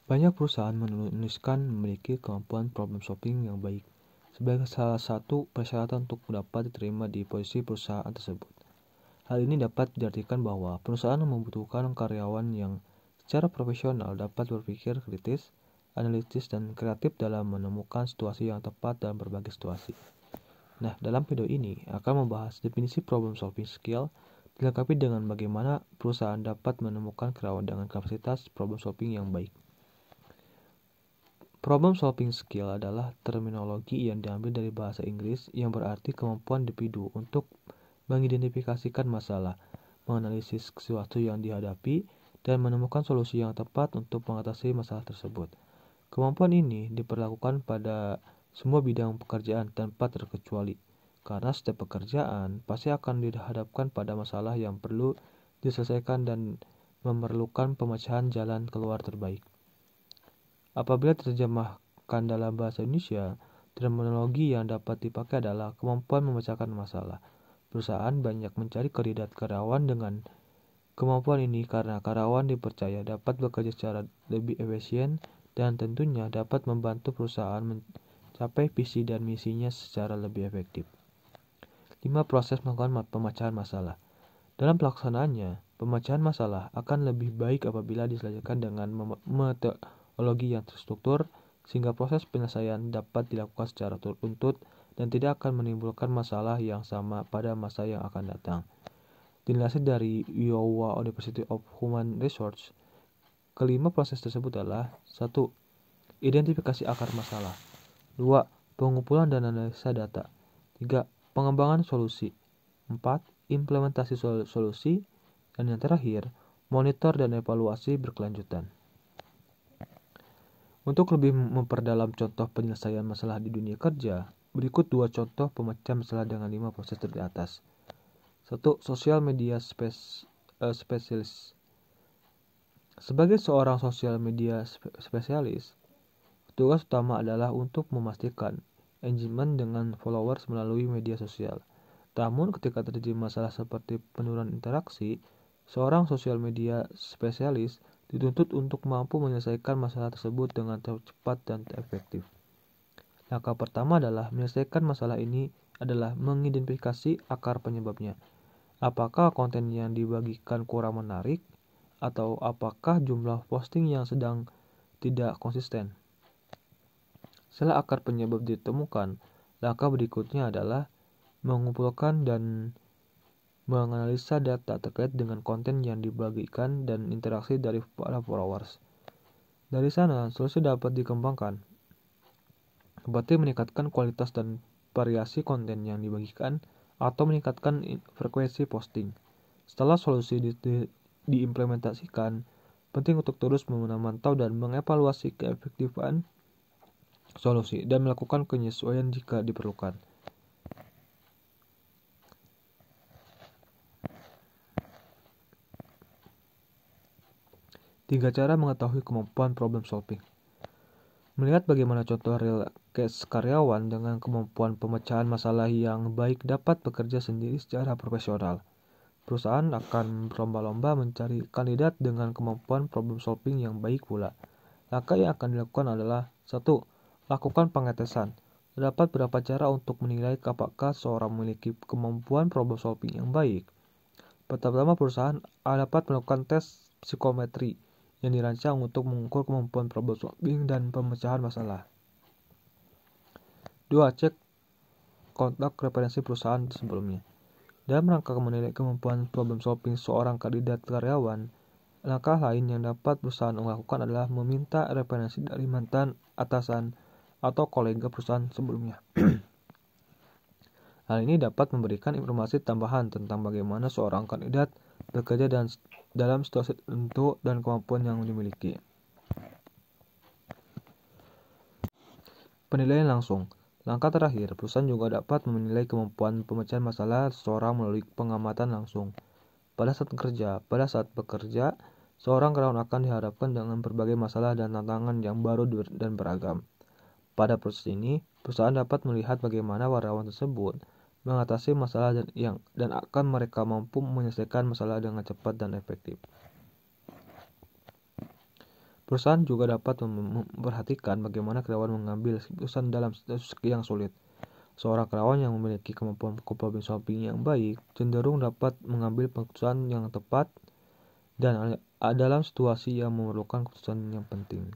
Banyak perusahaan menuliskan memiliki kemampuan problem solving yang baik sebagai salah satu persyaratan untuk dapat diterima di posisi perusahaan tersebut. Hal ini dapat diartikan bahwa perusahaan membutuhkan karyawan yang secara profesional dapat berpikir kritis, analitis, dan kreatif dalam menemukan situasi yang tepat dalam berbagai situasi. Nah, dalam video ini akan membahas definisi problem solving skill dilengkapi dengan bagaimana perusahaan dapat menemukan karyawan dengan kapasitas problem solving yang baik. Problem solving skill adalah terminologi yang diambil dari bahasa Inggris yang berarti kemampuan individu untuk mengidentifikasikan masalah, menganalisis sesuatu yang dihadapi, dan menemukan solusi yang tepat untuk mengatasi masalah tersebut. Kemampuan ini diperlakukan pada semua bidang pekerjaan tanpa terkecuali, karena setiap pekerjaan pasti akan dihadapkan pada masalah yang perlu diselesaikan dan memerlukan pemecahan jalan keluar terbaik. Apabila diterjemahkan dalam bahasa Indonesia, terminologi yang dapat dipakai adalah kemampuan memecahkan masalah. Perusahaan banyak mencari kandidat karyawan dengan kemampuan ini karena karyawan dipercaya dapat bekerja secara lebih efisien dan tentunya dapat membantu perusahaan mencapai visi dan misinya secara lebih efektif. 5. Proses melakukan pemecahan masalah. Dalam pelaksanaannya, pemecahan masalah akan lebih baik apabila diselesaikan dengan metodologi yang terstruktur, sehingga proses penyelesaian dapat dilakukan secara tuntut dan tidak akan menimbulkan masalah yang sama pada masa yang akan datang. Dilansir dari Iowa University of Human Resources, kelima proses tersebut adalah 1. Identifikasi akar masalah. 2. Pengumpulan dan analisa data. 3. Pengembangan solusi. 4. Implementasi solusi. Dan yang terakhir, monitor dan evaluasi berkelanjutan. Untuk lebih memperdalam contoh penyelesaian masalah di dunia kerja, berikut 2 contoh pemecahan masalah dengan 5 proses di atas. 1. Sosial media spesialis. Sebagai seorang sosial media spesialis, tugas utama adalah untuk memastikan engagement dengan followers melalui media sosial. Namun ketika terjadi masalah seperti penurunan interaksi, seorang sosial media spesialis dituntut untuk mampu menyelesaikan masalah tersebut dengan cepat dan efektif. Langkah pertama adalah menyelesaikan masalah ini adalah mengidentifikasi akar penyebabnya. Apakah konten yang dibagikan kurang menarik, atau apakah jumlah posting yang sedang tidak konsisten? Setelah akar penyebab ditemukan, langkah berikutnya adalah mengumpulkan dan menganalisa data terkait dengan konten yang dibagikan dan interaksi dari para followers. Dari sana, solusi dapat dikembangkan, seperti meningkatkan kualitas dan variasi konten yang dibagikan atau meningkatkan frekuensi posting. Setelah solusi diimplementasikan, penting untuk terus memantau dan mengevaluasi keefektifan solusi dan melakukan penyesuaian jika diperlukan. Tiga cara mengetahui kemampuan problem solving. Melihat bagaimana contoh real case karyawan dengan kemampuan pemecahan masalah yang baik dapat bekerja sendiri secara profesional. Perusahaan akan berlomba-lomba mencari kandidat dengan kemampuan problem solving yang baik pula. Langkah yang akan dilakukan adalah 1. Lakukan pengetesan. Terdapat beberapa cara untuk menilai apakah seorang memiliki kemampuan problem solving yang baik. Pertama, perusahaan dapat melakukan tes psikometri yang dirancang untuk mengukur kemampuan problem solving dan pemecahan masalah. 2. Cek kontak referensi perusahaan sebelumnya. Dalam rangka menilai kemampuan problem solving seorang kandidat karyawan, langkah lain yang dapat perusahaan lakukan adalah meminta referensi dari mantan atasan atau kolega perusahaan sebelumnya. Hal ini dapat memberikan informasi tambahan tentang bagaimana seorang kandidat bekerja dalam situasi tertentu dan kemampuan yang dimiliki. Penilaian langsung. Langkah terakhir, perusahaan juga dapat menilai kemampuan pemecahan masalah seseorang melalui pengamatan langsung. Pada saat bekerja, seorang karyawan akan dihadapkan dengan berbagai masalah dan tantangan yang baru dan beragam. Pada proses ini, perusahaan dapat melihat bagaimana karyawan tersebut mengatasi masalah dan akan mereka mampu menyelesaikan masalah dengan cepat dan efektif. Perusahaan juga dapat memperhatikan bagaimana karyawan mengambil keputusan dalam situasi yang sulit. Seorang karyawan yang memiliki kemampuan problem solving yang baik cenderung dapat mengambil keputusan yang tepat dan dalam situasi yang memerlukan keputusan yang penting.